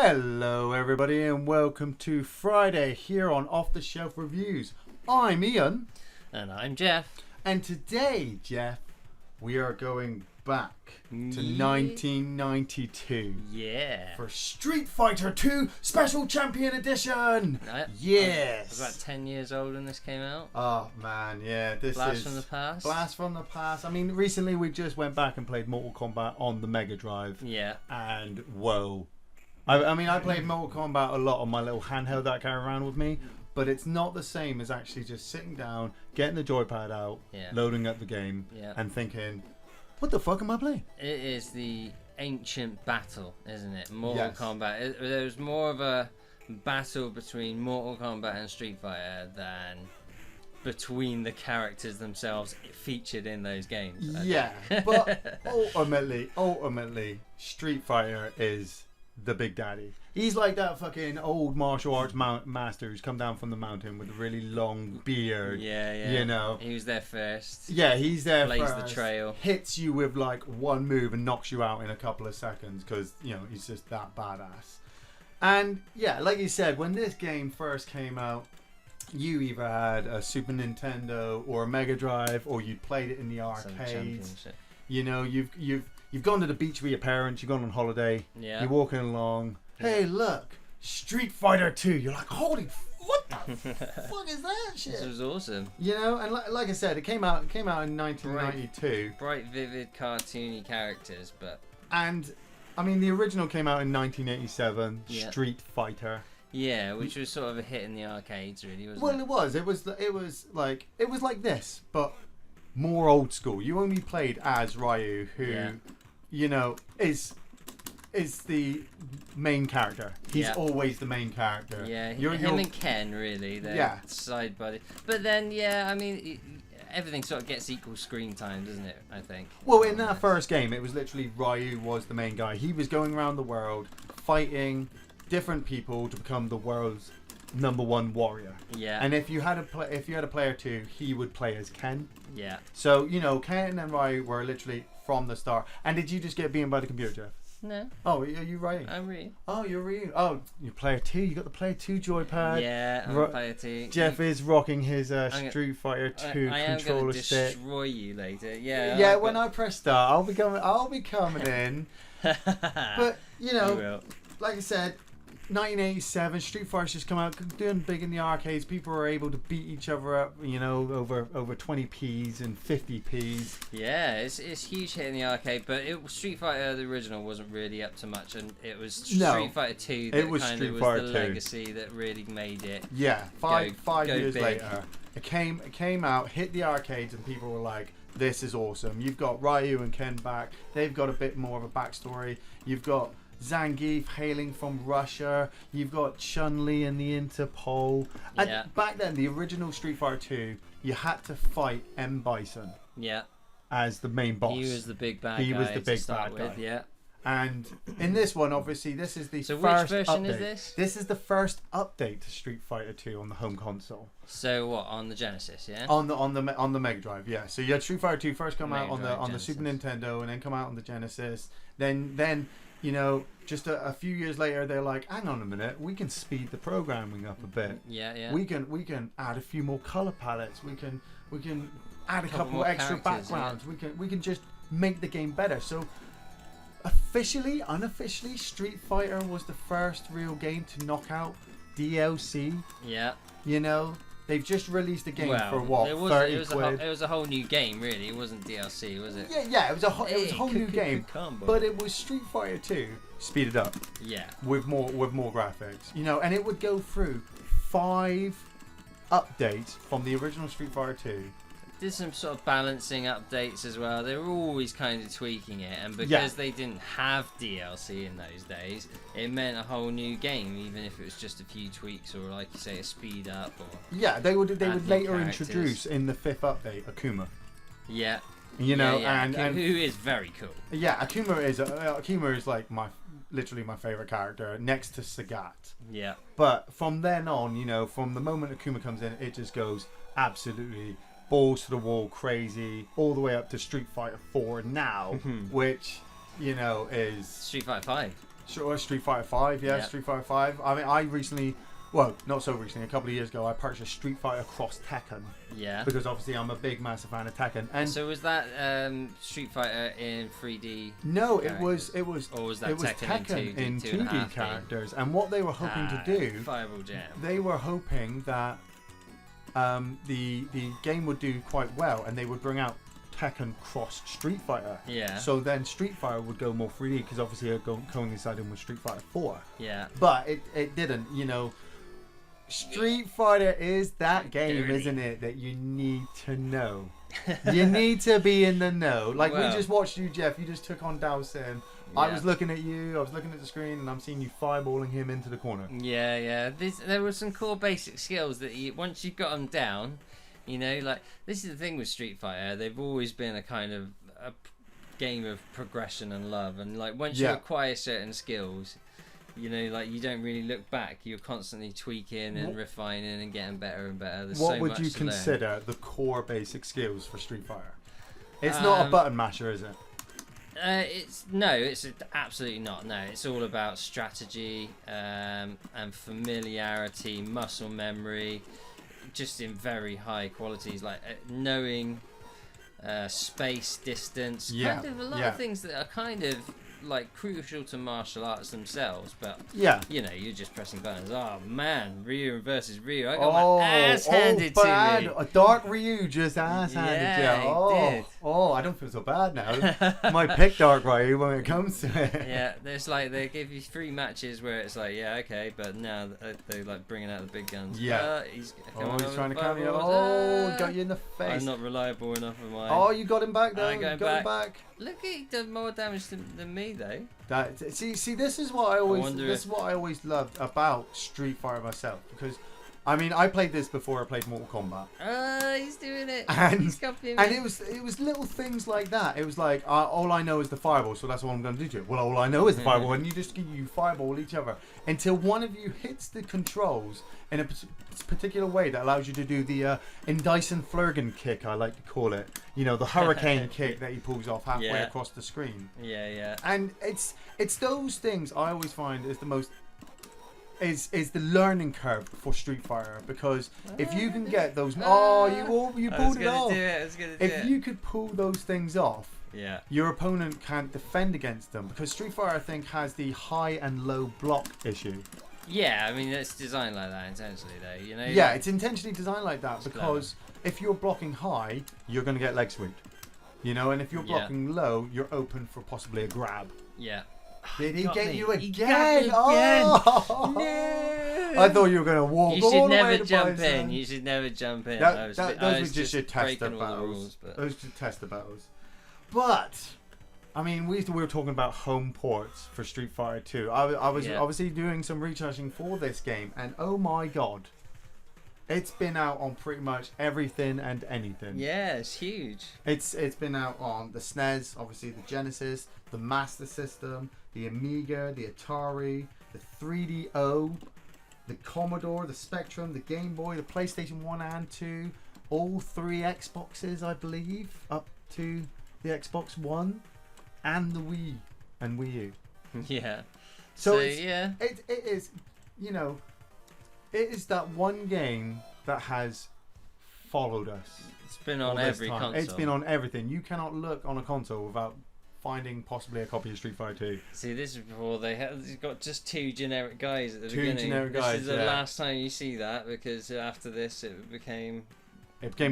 Hello everybody and welcome to Friday here on Off the Shelf Reviews. I'm Iain. And I'm Geoff. And today, Geoff, we are going back to 1992. Yeah. For Street Fighter 2 Special Champion Edition. Yes. I was about 10 years old when this came out. Oh man, yeah. This Blast is from the past. Blast from the past. I mean, recently we just went back and played Mortal Kombat on the Mega Drive. Yeah. And whoa. I mean, I played Mortal Kombat a lot on my little handheld that I carry around with me, but it's not the same as actually just sitting down, getting the joypad out, loading up the game, and thinking, what the fuck am I playing? It is the ancient battle, isn't it? Mortal Kombat. There was more of a battle between Mortal Kombat and Street Fighter than between the characters themselves featured in those games. Yeah, but ultimately, Street Fighter is the big daddy. He's like that fucking old martial arts master who's come down from the mountain with a really long beard. Yeah. You know, he was there first. Yeah, he's there Blazed first. the trail. Hits you with like one move and knocks you out in a couple of seconds because you know he's just that badass. And yeah, like you said, when this game first came out, you either had a Super Nintendo or a Mega Drive, or you'd played it in the arcades. You know, you've gone to the beach with your parents. You've gone on holiday. Yeah. You're walking along. Hey, look, Street Fighter 2. You're like, holy, what the fuck is that shit? This was awesome. You know, and like I said, it came out in 1992. Bright, vivid, cartoony characters, but. And I mean, the original came out in 1987. Yeah. Street Fighter. Yeah, which was sort of a hit in the arcades, really, wasn't it? Well, it was. It was like this, but more old school. You only played as Ryu, who, you know, is the main character. He's always the main character. Yeah, him and Ken, really. They're side by. But then, I mean, everything sort of gets equal screen time, doesn't it? I think. Well, in that first game, it was literally Ryu was the main guy. He was going around the world fighting different people to become the world's #1 warrior. Yeah. And if you had a player 2, he would play as Ken. Yeah. So, you know, Ken and Ryu were literally from the start. And did you just get beaten by the computer, Geoff? No. Oh, are you Ryu? I'm Ryu. Oh, you're Ryu. Oh, you're player 2. You got the player 2 joypad. Yeah, I'm player 2. Geoff is rocking his Street Fighter 2 controller stick. I am going to destroy you later. Yeah. Yeah, when I press start, I'll be coming in. But, you know, like I said, 1987, Street Fighter's just come out, doing big in the arcades. People are able to beat each other up, you know, over 20p's and 50p's. Yeah, it's huge hit in the arcade, but Street Fighter the original wasn't really up to much, and it was Street Fighter 2 that was the legacy that really made it. Yeah, five years later, it came out, hit the arcades, and people were like, "This is awesome." You've got Ryu and Ken back. They've got a bit more of a backstory. You've got Zangief hailing from Russia. You've got Chun-Li in the Interpol. And back then, the original Street Fighter 2, you had to fight M. Bison. Yeah. As the main boss. He was the big bad guy. He was the big bad guy. Yeah. And in this one, obviously, this is the first which version update. Is this? This is the first update to Street Fighter 2 on the home console. So what, on the Genesis, yeah? On the Mega Drive, yeah. So you had Street Fighter 2 first come out on the Super Nintendo, and then come out on the Genesis. Then you know, just a few years later, they're like, hang on a minute, we can speed the programming up a bit. Yeah. We can add a few more color palettes. We can add a couple extra backgrounds. Yeah. We can just make the game better. So unofficially, Street Fighter was the first real game to knock out DLC. Yeah. You know, they've just released a game for what, 30 quid? It was a whole new game, really. It wasn't DLC, was it? Yeah. It was a whole new game, but it was Street Fighter 2 speeded up. Yeah. With more graphics, you know, and it would go through 5 updates from the original Street Fighter 2. Did some sort of balancing updates as well. They were always kind of tweaking it, and because they didn't have DLC in those days, it meant a whole new game, even if it was just a few tweaks or, like you say, a speed up. Or they would later introduce in the 5th update Akuma. Yeah. You know, and who is very cool. Yeah, Akuma is like literally my favorite character next to Sagat. Yeah. But from then on, you know, from the moment Akuma comes in, it just goes absolutely balls to the wall crazy, all the way up to Street Fighter 4 now, which, you know, is Street Fighter 5. Sure, Street Fighter 5, yeah, Yeah. Street Fighter 5. I mean, I recently, well, not so recently, a couple of years ago, I purchased Street Fighter Cross Tekken. Yeah. Because obviously I'm a big, massive fan of Tekken. And So was that Street Fighter in 3D? no, characters? it was Or was that Tekken in 2D, 2.5D? characters. And what they were hoping to do, Fireball Jam. they were hoping that the game would do quite well, and they would bring out Tekken Cross Street Fighter. Yeah. So then Street Fighter would go more 3D because obviously it coincided with Street Fighter 4. Yeah. But it didn't, you know. Street Fighter is that game, Dirty. isn't it, that you need to know. You need to be in the know. Like, Well. we just watched you, Geoff. You just took on Dowson. I was looking at you. I was looking at the screen, and I'm seeing you fireballing him into the corner. Yeah. There were some core basic skills that once you got them down, you know, like, this is the thing with Street Fighter. They've always been a kind of a game of progression and love. And, like, once you acquire certain skills, you know, like, you don't really look back. You're constantly tweaking and refining and getting better and better. There's What so would much you to learn. consider the core basic skills for Street Fighter? It's not a button masher, is it? It's absolutely not. No, it's all about strategy and familiarity, muscle memory, just in very high qualities, like knowing space, distance, kind of a lot of things that are kind of like crucial to martial arts themselves, but you know, you're just pressing buttons. Oh man, Ryu versus Ryu, I got my ass handed to me. A Dark Ryu just ass handed Yeah, you. he did. I don't feel so bad now. Might pick Dark Ryu when it comes to it. Yeah, there's like, they give you 3 matches where it's like, yeah, okay, but now they're like bringing out the big guns. Yeah. He's Trying to counter you. Got you in the face. I'm not reliable enough for mine. Oh, you got him back though. I got You him got him back. Look, he done more damage than me though. See, this is what I always loved about Street Fighter myself, because I mean, I played this before I played Mortal Kombat. He's doing it. And He's copying me. it was little things like that. It was like, all I know is the fireball, so that's what I'm going to do to it. Well, all I know is the fireball, and you fireball each other until one of you hits the controls in a particular way that allows you to do the Dyson Flurgan kick, I like to call it. You know, the hurricane kick that he pulls off halfway across the screen. Yeah. And it's those things I always find is the most is the learning curve for Street Fighter, because if you can get those you pulled it off. If you could pull those things off, your opponent can't defend against them, because Street Fighter, I think, has the high and low block issue. Yeah, I mean, it's designed like that intentionally though, you know. Yeah, it's intentionally designed like that because if you're blocking high, you're going to get leg sweep. You know, and if you're blocking low, you're open for possibly a grab. Yeah. Did he get you again? He got me again. Oh! No. I thought you were going to walk You all should the way never to jump Bison. in. You should never jump in. Those were just your tester breaking all the battles. rules, but... Those were tester battles. But I mean, we were talking about home ports for Street Fighter 2. I was obviously doing some researching for this game, and oh my god, it's been out on pretty much everything and anything. Yeah, it's huge. It's been out on the SNES, obviously the Genesis, the Master System, the Amiga, the Atari, the 3DO, the Commodore, the Spectrum, the Game Boy, the PlayStation 1 and 2, all 3 Xboxes, I believe, up to the Xbox One, and the Wii and Wii U. Yeah. So yeah, it is, you know, it is that one game that has followed us. It's been on every console. It's been on everything. You cannot look on a console without finding possibly a copy of Street Fighter 2. See, this is before they've got just 2 generic guys at the Two beginning. generic guys, This is the last time you see that, because after this it became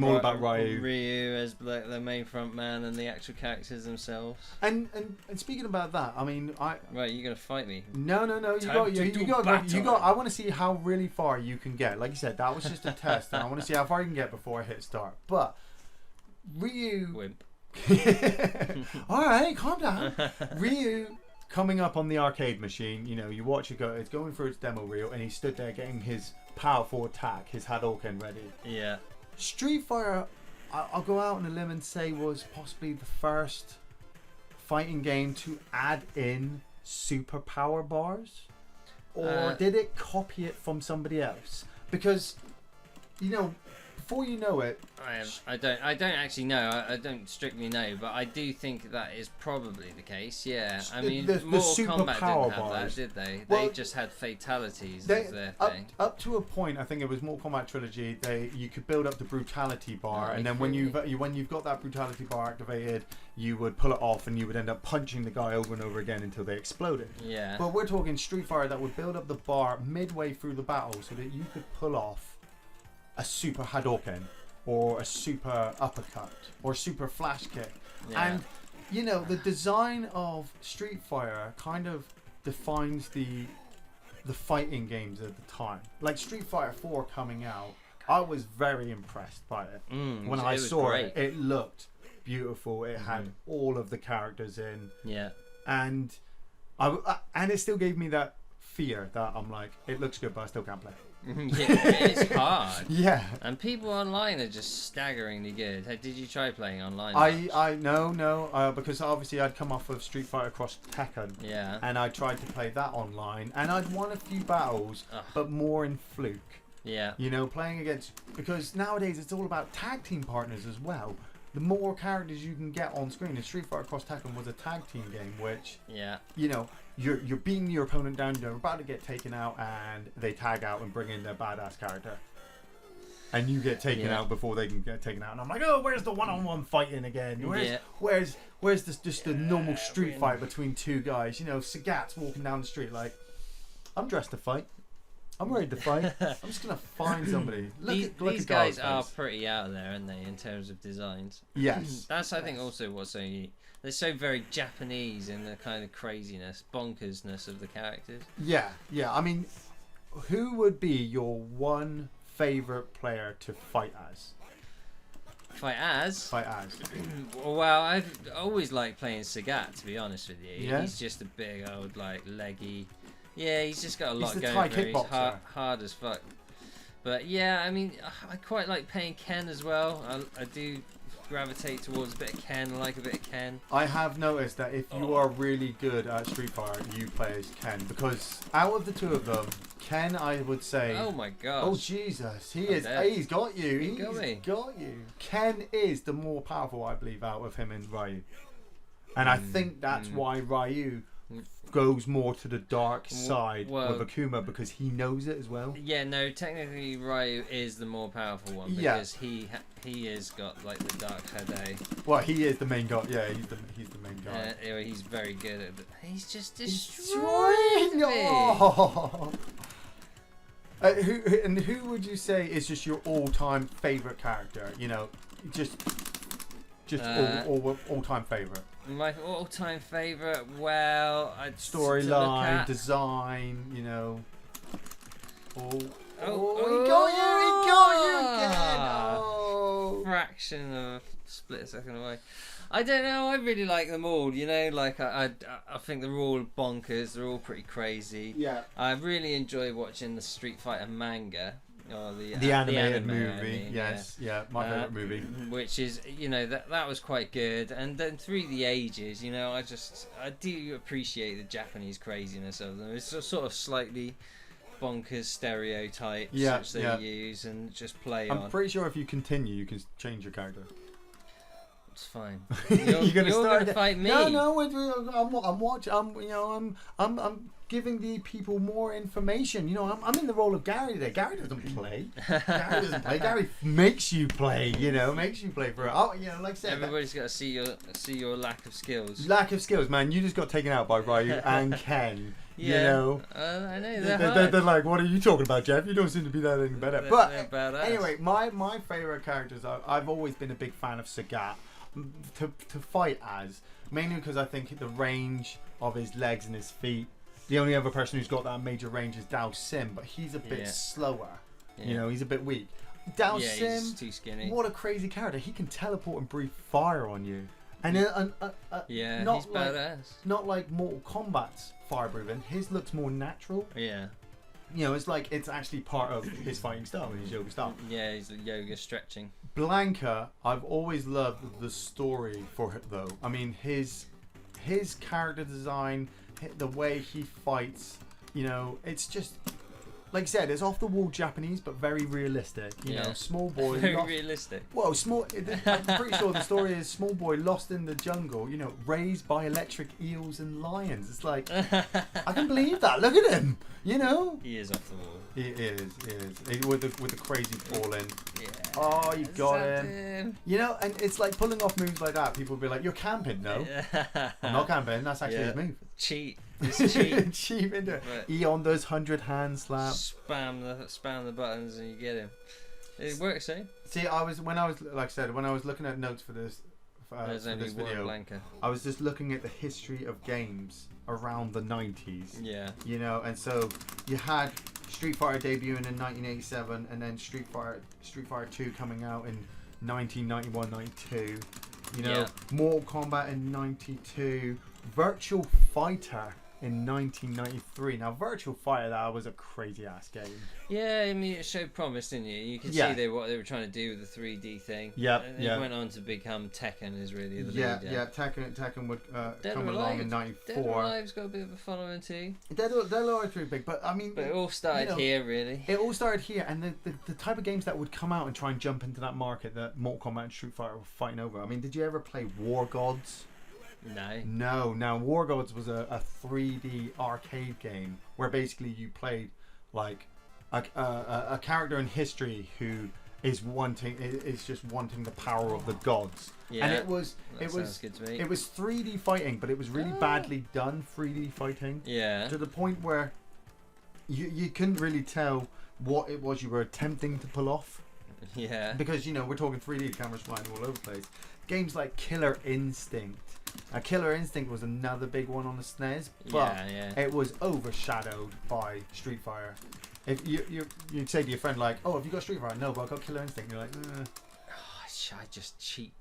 all about Ryu. Ryu as like the main front man and the actual characters themselves. And speaking about that, I mean, Right, you're gonna fight me. No. You got. I want to see how really far you can get. Like you said, that was just a test, and I want to see how far you can get before I hit start. But Ryu. Wimp. All right, calm down. Ryu coming up on the arcade machine. You know, you watch it go. It's going through its demo reel, and he stood there getting his powerful attack, his Hadouken ready. Yeah. Street Fighter, I'll go out on a limb and say, was possibly the first fighting game to add in super power bars, or did it copy it from somebody else? Because, you know, before you know it, I don't actually know. I don't strictly know, but I do think that is probably the case. Yeah, I mean, Mortal super Kombat power didn't have bars. that, did they? Well, they just had fatalities as their thing. Up to a point, I think it was Mortal Kombat Trilogy. You could build up the brutality bar, and then when you've got that brutality bar activated, you would pull it off, and you would end up punching the guy over and over again until they exploded. Yeah. But we're talking Street Fighter that would build up the bar midway through the battle, so that you could pull off a super Hadouken, or a super uppercut, or super flash kick. Yeah. And the design of Street Fighter kind of defines the fighting games at the time. Like Street Fighter 4 coming out, I was very impressed by it. When I saw it, it looked beautiful. It had all of the characters in. Yeah. And and it still gave me that fear that I'm like, it looks good, but I still can't play. Yeah, it's hard. Yeah. And people online are just staggeringly good. Did you try playing online? No, because obviously I'd come off of Street Fighter Cross Tekken. Yeah. And I tried to play that online, and I'd won a few battles, but more in fluke. Yeah. Playing against, because nowadays it's all about tag team partners as well. The more characters you can get on screen, and Street Fighter Cross Tekken was a tag team game, which you're beating your opponent down, you're about to get taken out, and they tag out and bring in their badass character, and you get taken out before they can get taken out. And I'm like, oh, where's the one-on-one fighting again? Where's this just a normal street fight between two guys? Sagat's walking down the street like, I'm dressed to fight. I'm ready to fight. I'm just gonna find somebody. These guys are pretty out there, aren't they, in terms of designs? Yes. That's I think also what's so unique. They're so very Japanese in the kind of craziness, bonkersness of the characters. Yeah. I mean, who would be your one favorite player to fight as? Fight as? Well, I've always liked playing Sagat, to be honest with you. Yeah? He's just a big old, leggy. Yeah, he's just got a lot He's the going Thai for him. He's kickboxer. hard as fuck. But yeah, I mean, I quite like playing Ken as well. I do gravitate towards a bit of Ken. I like a bit of Ken. I have noticed that if you are really good at Street Fighter, you play as Ken. Because out of the two of them, Ken, I would say... Oh my gosh. Oh Jesus, he's got you. He's got you. Ken is the more powerful, I believe, out of him and Ryu. And I think that's why Ryu goes more to the dark side with Akuma, because he knows it as well. Yeah, no, technically Ryu is the more powerful one because he has got the dark head. Well, he is the main guy. Yeah, he's the main guy. He's very good at it. He's just destroying me. Who would you say is just your all-time favorite character? Just all-time favorite. My all-time favorite, well, I'd storyline, design, He got you again! Oh. Fraction of a split second away. I don't know, I really like them all, I think they're all bonkers, they're all pretty crazy. Yeah. I really enjoy watching the Street Fighter manga. Or the animated movie, my favourite movie. Which is, that was quite good. And then through the ages, I do appreciate the Japanese craziness of them. It's sort of slightly bonkers stereotypes which they use and just play on. I'm pretty sure if you continue, you can change your character. It's fine. You're gonna fight me. No, I'm watching. I'm giving the people more information. I'm in the role of Gary today. Gary doesn't play. Gary makes you play. Makes you play for it. Oh, like I said, everybody's got to see your lack of skills. Lack of skills, man. You just got taken out by Ryu and Ken. Yeah, I know. They're like, what are you talking about, Geoff? You don't seem to be that any better. But anyway, my favorite characters. I've always been a big fan of Sagat to fight as, mainly because I think the range of his legs and his feet. The only other person who's got that major range is Dao Sim, but he's a bit slower. He's a bit weak. Dao Sim, he's too skinny. What a crazy character! He can teleport and breathe fire on you, and he's badass. Not like Mortal Kombat's fire breathing. His looks more natural. Yeah. It's like it's actually part of his fighting style and his yoga style. Yeah, he's yoga stretching. Blanka, I've always loved the story for it though. I mean, his character design, the way he fights, it's just like you said, it's off the wall Japanese, but very realistic. You know, small boy. Very realistic. Well, I'm pretty sure the story is small boy lost in the jungle. You know, raised by electric eels and lions. It's like I can believe that. Look at him. You know. He is off the wall. He is. With the crazy falling. Yeah. Oh, you got him. You know, and it's like pulling off moves like that. People will be like, "You're camping." No, I'm not camping. That's actually his move. Cheat. It's cheat. Cheat into it. Iain does 100 hand slap. Spam the buttons and you get him. It works, eh? See, when I was looking at notes for this video, Blanca. I was just looking at the history of games around the 90s. Yeah. You know, and so you had Street Fighter debuting in 1987, and then Street Fighter 2 coming out in 1991, 92. You know, Mortal Kombat in 92, Virtual Fighter in 1993. Now, Virtual Fighter, that was a crazy ass game. Yeah, I mean, it showed promise, didn't you? You could see what they were trying to do with the 3D thing. Yeah, and it went on to become Tekken is really the leader. Yeah, Tekken would come along in 94. Dead or Alive's got a bit of a following too. Dead or Alive's pretty big, but I mean... But it all started here, really. It all started here, and the type of games that would come out and try and jump into that market that Mortal Kombat and Street Fighter were fighting over. I mean, did you ever play War Gods? No. Now, War Gods was a 3D arcade game where basically you played like a character in history who is just wanting the power of the gods. Yeah, and it was good to me. It was 3D fighting, but it was really badly done 3D fighting. Yeah. To the point where you couldn't really tell what it was you were attempting to pull off. Yeah. Because we're talking 3D cameras flying all over the place. Games like Killer Instinct. Killer Instinct was another big one on the SNES, but it was overshadowed by Street Fighter. If you'd say to your friend like, "Oh, have you got Street Fighter?" No, but I got Killer Instinct. You're like, I just cheap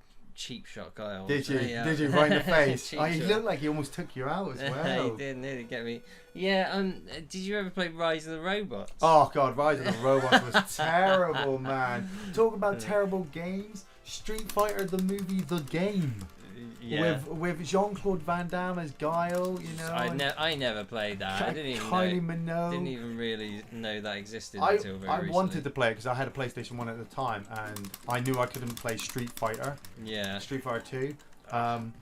shot guy. Did you? Did you right in the face? He looked like he almost took you out as well. He did nearly get me. Yeah. Did you ever play Rise of the Robots? Oh God, Rise of the Robots was terrible, man. Talk about terrible games. Street Fighter the movie, the game. Yeah. With Jean-Claude Van Damme as Guile, I never played that. I didn't even really know that existed until very recently. I wanted to play it because I had a PlayStation 1 at the time, and I knew I couldn't play Street Fighter. Yeah. Street Fighter 2.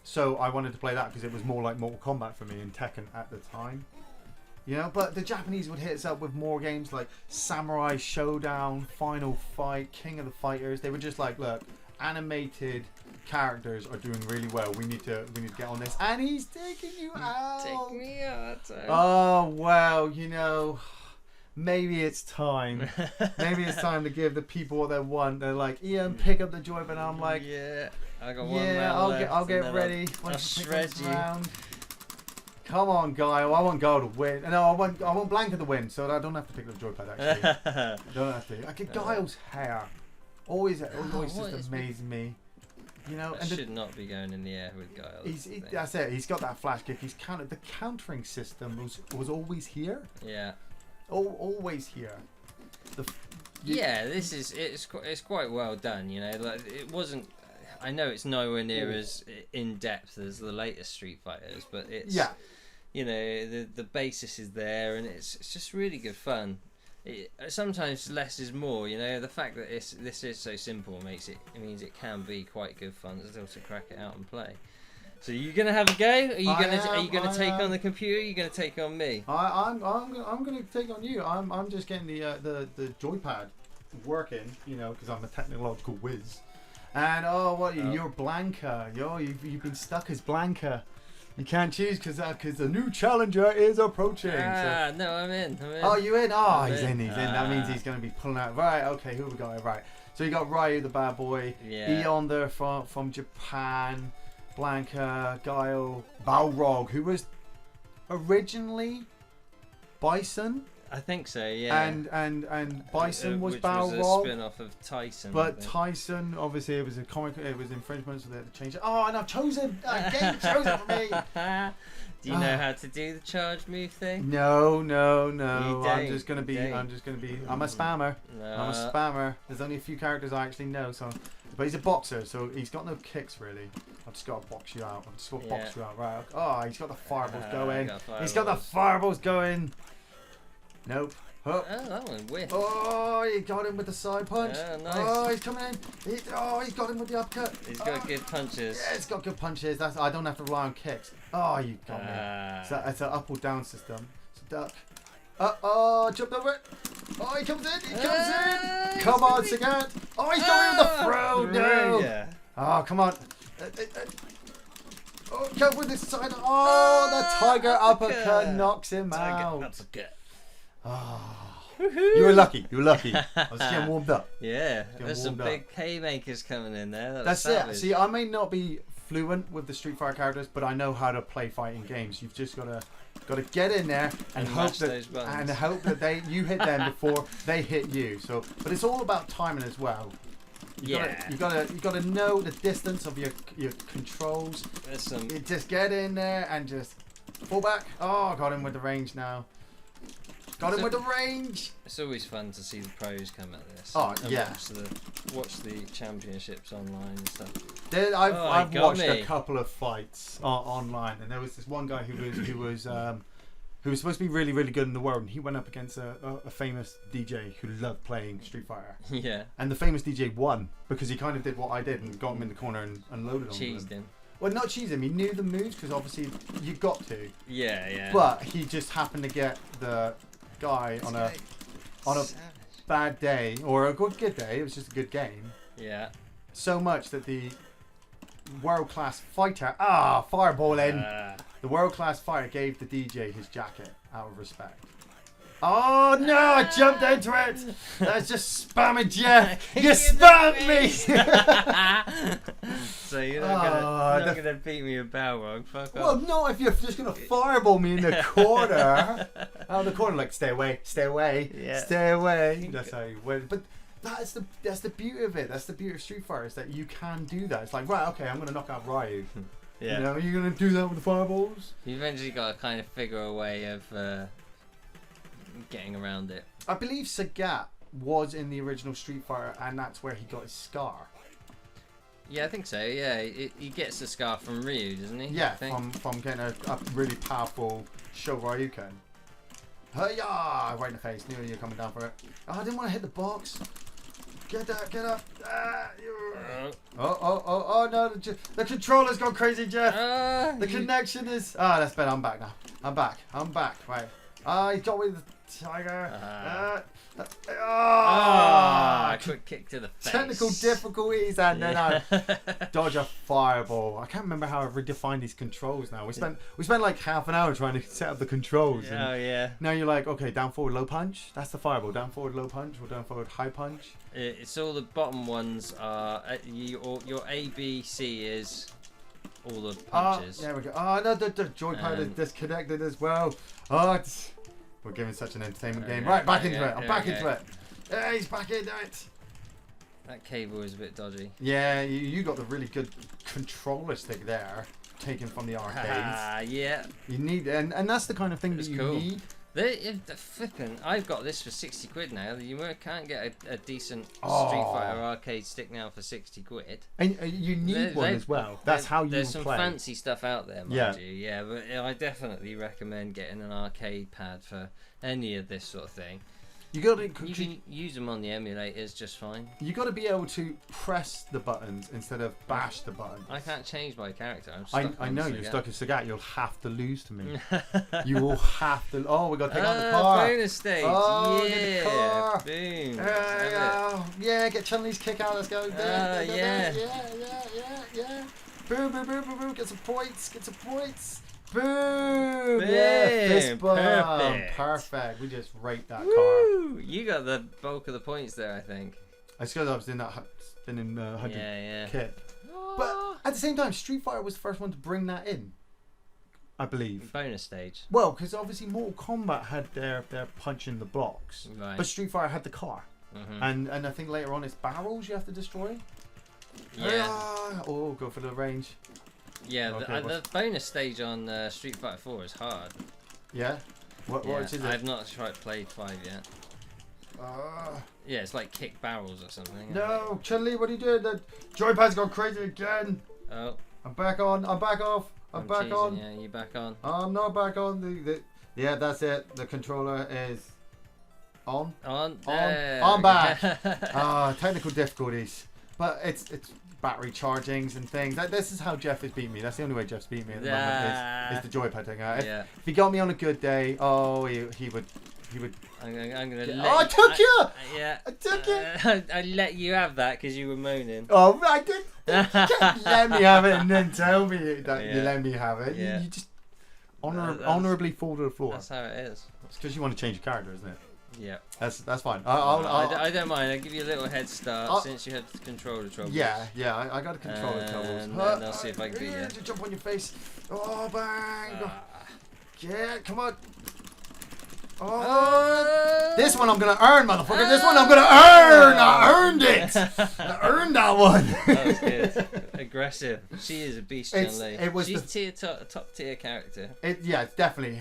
So I wanted to play that because it was more like Mortal Kombat for me and Tekken at the time. But the Japanese would hit us up with more games like Samurai Showdown, Final Fight, King of the Fighters. They were just like, look, animated characters are doing really well. We need to get on this. And he's taking you out. Take me out. Oh well, maybe it's time. Maybe it's time to give the people what they want. They're like, Iain, pick up the joypad. And I'm like, I got one round left. I'll get ready. I'll shred you. Round. Come on, Guile. I want Guile to win. No, I want Blanca to win, so I don't have to pick up the joypad. Actually, I don't have to. I get Guile's hair. Always just amazes me. And should not be going in the air with Guile. That's it. He's got that flash kick. The countering system was always here. Yeah. Always here. It's quite well done. Like it wasn't. I know it's nowhere near as in depth as the latest Street Fighters, but it's the basis is there, and it's just really good fun. Sometimes less is more. The fact that this is so simple means it can be quite good fun still to crack it out and play. So you gonna have a go? Are you gonna take on the computer? Are you gonna take on me? I'm gonna take on you. I'm just getting the joypad working. Because I'm a technological whiz. And you're Blanca. You've been stuck as Blanca. You can't choose because the new challenger is approaching. No, I'm in. Oh, you in? Oh, he's in. That means he's going to be pulling out. Right, okay, who we got? Right. So you got Ryu, the bad boy. Yeah. Iain there from Japan. Blanca, Guile, Balrog, who was originally Bison. I think so, yeah. And Bison was Balrog. Balrog. Which was a spin-off of Tyson. But Tyson, obviously, it was a comic. It was infringement, so they had to change it. Oh, and I've chosen. Game chosen for me. Do you know how to do the charge move thing? No. I'm just gonna be. I'm a spammer. No. I'm a spammer. There's only a few characters I actually know. So, but he's a boxer, so he's got no kicks really. I've just got to box you out. Right. Oh, he's got the fireballs going. He's got the fireballs going. Nope. Oh, that one whiffed. oh, he got him with the side punch. Nice. Oh, he's coming in. He's got him with the uppercut. He's got good punches. Yeah, it's got good punches. I don't have to rely on kicks. Oh, you got me. It's an up or down system. It's a duck. Oh, jumped over it. Oh, he comes in. He comes in. Come on, Sagat. Oh, he's going with the throw. No. Yeah. Oh, come on. Oh, go with this side. Oh, the tiger uppercut knocks him out. Uppercut. Oh. You were lucky. You were lucky. I was getting warmed up. Yeah, there's some big haymakers coming in there. That's it. See, I may not be fluent with the Street Fighter characters, but I know how to play fighting games. You've just got to get in there and hope that you hit them before they hit you. So, but it's all about timing as well. You gotta know the distance of your controls. You just get in there and just fall back. Oh, got him with the range now. Got him with the range. It's always fun to see the pros come at this. Oh, and yeah. Watch the championships online and stuff. I've watched a couple of fights online, and there was this one guy who was supposed to be really, really good in the world, and he went up against a famous DJ who loved playing Street Fighter. Yeah. And the famous DJ won because he kind of did what I did and got him in the corner and unloaded on him. Cheesed him. Well, not cheese him. He knew the moves because obviously you got to. Yeah. But he just happened to get the guy on a bad day or a good day. It was just a good game. Yeah. So much that the world-class fighter fireball in. The world-class fighter gave the DJ his jacket out of respect. Oh no! I jumped into it. That's just spamming Geoff. You spammed me. So you're not gonna beat me with Balrog. Fuck off. Well, no. If you're just gonna fireball me in the corner, out of the corner, like stay away, stay away, stay away. That's how you win. But that's the beauty of it. That's the beauty of Street Fighter is that you can do that. It's like right, okay, I'm gonna knock out Ryu. Yeah. You know, are you gonna do that with the fireballs? You eventually got to kind of figure a way of getting around it. I believe Sagat was in the original Street Fighter, and that's where he got his scar. Yeah, I think so. Yeah, he gets the scar from Ryu, doesn't he? Yeah, from getting a really powerful Shoryuken. Hi-ya! Right in the face. Knew you were coming down for it. Oh, I didn't want to hit the box. Get up. Oh no, the controller's gone crazy, Geoff. The connection is... that's better. I'm back now. I'm back. Right. He got me with the tiger. Quick kick to the face. Technical difficulties, and then I dodge a fireball. I can't remember how I've redefined these controls now. We spent like half an hour trying to set up the controls. Yeah. Now you're like, okay, down forward low punch. That's the fireball. Down forward low punch or down forward high punch. It's all the bottom ones are your A, B, C is all the punches. There we go. Oh no, the joypad is disconnected as well. We're giving such an entertainment game. Right, back into it. I'm back into it. Yeah, he's back into it. That cable is a bit dodgy. Yeah, you got the really good controller stick there, taken from the arcades. Yeah. You need, and that's the kind of thing that you need. Flipping, I've got this for 60 quid now. You can't get a decent Street Fighter arcade stick now for 60 quid. And you need one as well. That's how you play. There's some fancy stuff out there, mind you. Yeah, but I definitely recommend getting an arcade pad for any of this sort of thing. You can use them on the emulators just fine. You got to be able to press the buttons instead of bash the buttons. I can't change my character. I'm stuck I know you're stuck in Sagat. You'll have to lose to me. You will have to. Oh, we got to take out the car. Bonus stage. Oh, yeah. The car. Boom. Yeah, get Chun-Li's kick out. Let's go. Yeah. Boom. Get some points. Boom! Yeah, fist bump. Perfect. We just raped that car. You got the bulk of the points there, I think. It's because I was in that spinning 100 kit. But at the same time, Street Fighter was the first one to bring that in, I believe. Bonus stage. Well, because obviously Mortal Kombat had their punch in the blocks, right. But Street Fighter had the car, and I think later on it's barrels you have to destroy. Yeah. Oh, go for the range. Yeah, the bonus stage on Street Fighter 4 is hard. Yeah? What is it? I've not played 5 yet. Yeah, it's like kick barrels or something. No, Chun-Li, what are you doing? The joypad's gone crazy again. Oh. I'm back on. I'm back off. I'm back on. Yeah, you back on. I'm not back on. Yeah, that's it. The controller is On. I'm back. Technical difficulties, but it's battery chargings and things. This is how Geoff has beat me. That's the only way Geoff's beat me at the moment is the joypad thing. If he got me on a good day, he would. I'm gonna I took you. I took you. I let you have that because you were moaning. Oh, I did. You can't let me have it and then tell me that you let me have it. Yeah. You just honorably fall to the floor. That's how it is. It's because you want to change your character, isn't it? Yeah. That's fine. I don't mind. I'll give you a little head start since you had the controller troubles. Yeah. I got a controller troubles. And then I'll see if I can beat you. Jump on your face. Oh, bang. Yeah, come on. Oh, this one I'm gonna earn, motherfucker. This one I'm gonna earn. I earned it. I earned that one. That was good. Aggressive. She is a beast, Chun-Li. She's top tier character. It's definitely.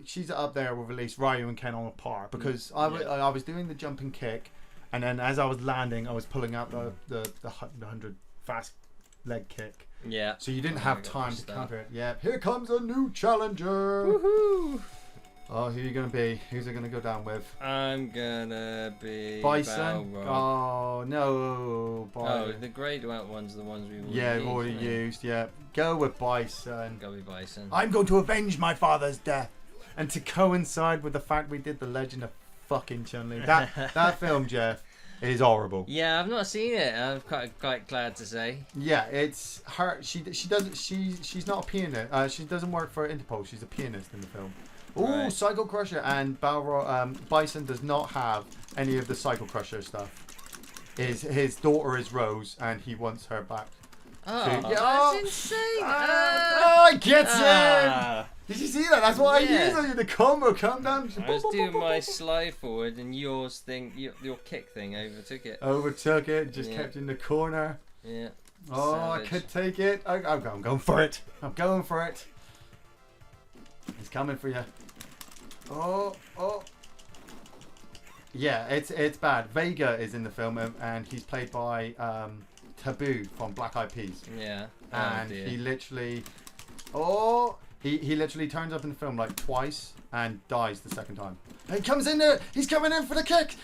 She's up there with at least Ryu and Ken on a par because I was doing the jumping kick, and then as I was landing, I was pulling out the 100 fast leg kick. Yeah. So you didn't have time to counter it. Yeah. Here comes a new challenger. Woohoo! Oh, who are you going to be? Who's it going to go down with? I'm going to be Bison. Balrog. Oh, no. The greyed out ones are the ones we've already used. Yeah. Go with Bison. Go with Bison. I'm going to avenge my father's death. And to coincide with the fact we did The Legend of fucking Chun-Li. That film, Geoff, is horrible. Yeah, I've not seen it. I'm quite glad to say. Yeah, it's her. She's not a pianist. She doesn't work for Interpol. She's a pianist in the film. Ooh, right. Psycho Crusher, and Bison does not have any of the Psycho Crusher stuff. His daughter is Rose, and he wants her back. That's insane! I get it! Did you see that? That's what I used on you. The combo come down. I was doing my slide forward, and your kick thing overtook it. Just kept in the corner. Yeah. Oh, Savage. I could take it. I'm going for it. I'm going for it. He's coming for you. Oh. Yeah, it's bad. Vega is in the film, and he's played by Taboo from Black Eyed Peas. Yeah. And he literally, he literally turns up in the film like twice and dies the second time. And he comes in there. He's coming in for the kick.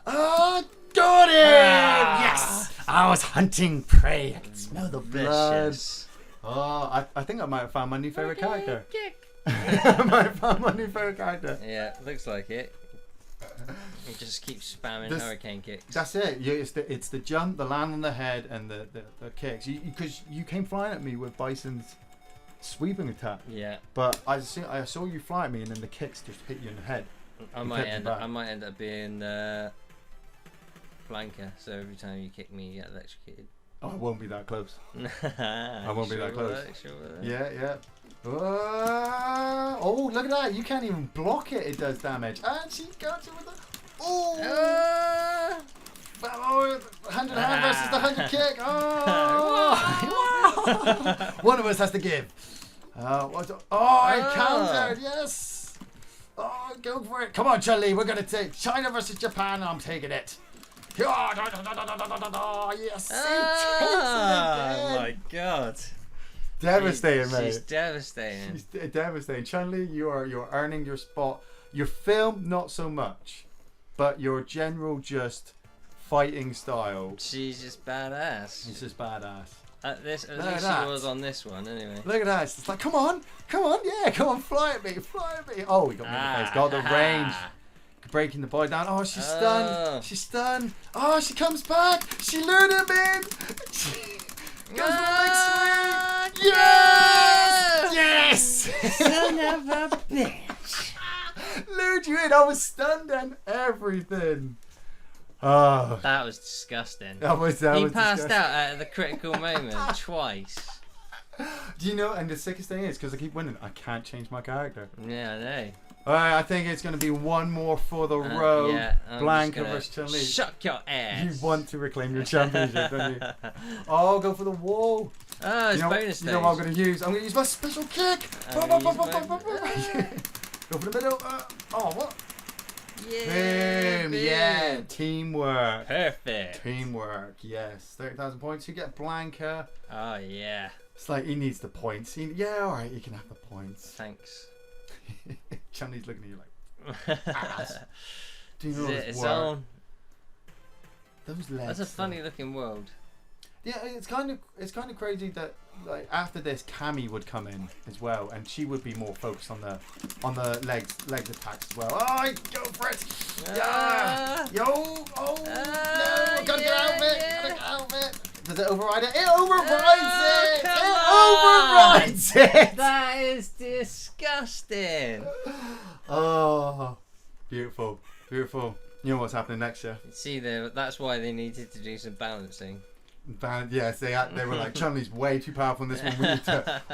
Oh, got him! Yes! I was hunting prey. I can smell the blood. Oh, I think I might have found my new favourite character. I might have found my new favourite character. Yeah, looks like it. You just keep spamming hurricane kicks. That's it. It's the jump, the land on the head, and the kicks. Because you came flying at me with Bison's sweeping attack. Yeah. But I saw you fly at me, and then the kicks just hit you in the head. I might end up being Blanca. So every time you kick me, you get electrocuted. Oh, I won't be that close. I won't be that close. Yeah. Oh, look at that. You can't even block it. It does damage. And she got you with the... Oh! Hand in hand versus the 100 kick. Oh! One of us has to give. I countered. Yes. Oh, go for it. Come on, Chun-Li. We're going to take China versus Japan. I'm taking it. Yes. Oh my god. Devastating, mate. She's devastating. She's devastating. Chun-Li, you're earning your spot. Your film, not so much, but your general just fighting style. She's just badass. She's just badass. At least she was on this one, anyway. Look at that. It's like, come on, yeah, come on, fly at me. Oh, he got me in the face. Got the range. Breaking the boy down. Oh, she's stunned. Oh, she comes back. She lured him in. Goes for the big swing. Yes! Son of a bitch. Lured you in. I was stunned and everything. Oh. That was disgusting. He passed out at the critical moment twice. Do you know, and the sickest thing is, because I keep winning, I can't change my character. Yeah, I know. Alright, I think it's going to be one more for the road. Yeah, Blanca versus Chun-Li. Suck your ass. You want to reclaim your championship, don't you? Oh, go for the wall. Oh, it's bonus stage. You know what I'm going to use? I'm going to use my special kick. Go for the middle. What? Yeah. Boom. Yeah. Teamwork. Perfect. Teamwork. Yes. 30,000 points. You get Blanca. Oh, yeah. It's like he needs the points. Alright, you can have the points. Thanks. Chun-Li's looking at you like, Ass. Do you know It's what's worse? on. Those legs. That's a funny looking world. Yeah, it's kind of crazy that like after this, Cammy would come in as well, and she would be more focused on the legs attacks as well. Oh, go for it! Yeah, yo, oh no, I gotta get out of it. Gotta get out of it. Does it override it? It overrides it. It overrides it. That is disgusting. Oh, beautiful, beautiful. You know what's happening next year? See, that's why they needed to do some balancing. Yes, they were like, Chun-Li's way too powerful in this one.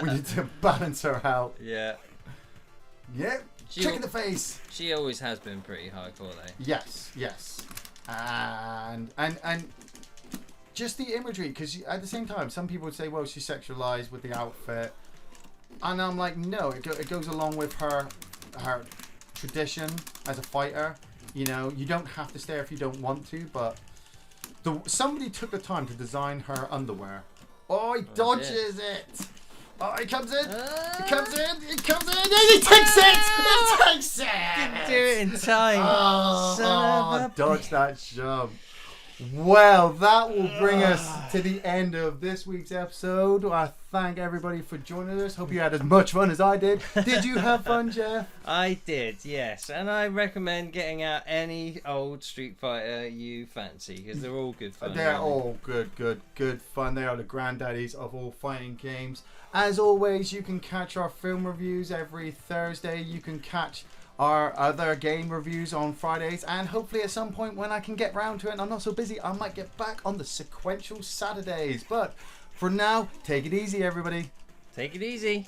We need to balance her out. Yeah. Yep. Kick in the face. She always has been pretty high quality. Yes, and just the imagery, because at the same time, some people would say, well, she's sexualized with the outfit, and I'm like, no, it goes along with her tradition as a fighter. You know, you don't have to stare if you don't want to, but somebody took the time to design her underwear. Oh, he dodges it. Oh, he comes in. He comes in. He comes in. And he takes it. He takes it. Didn't do it in time. Son of a dodge that shove. Well, that will bring us to the end of this week's episode. I thank everybody for joining us. Hope you had as much fun as I did. Did you have fun, Geoff? I did, yes. And I recommend getting out any old Street Fighter you fancy, because they're all good fun. They're all good fun. They are the granddaddies of all fighting games. As always, you can catch our film reviews every Thursday. You can catch our other game reviews on Fridays, and hopefully at some point when I can get round to it and I'm not so busy, I might get back on the sequential Saturdays. But for now, take it easy, everybody. Take it easy.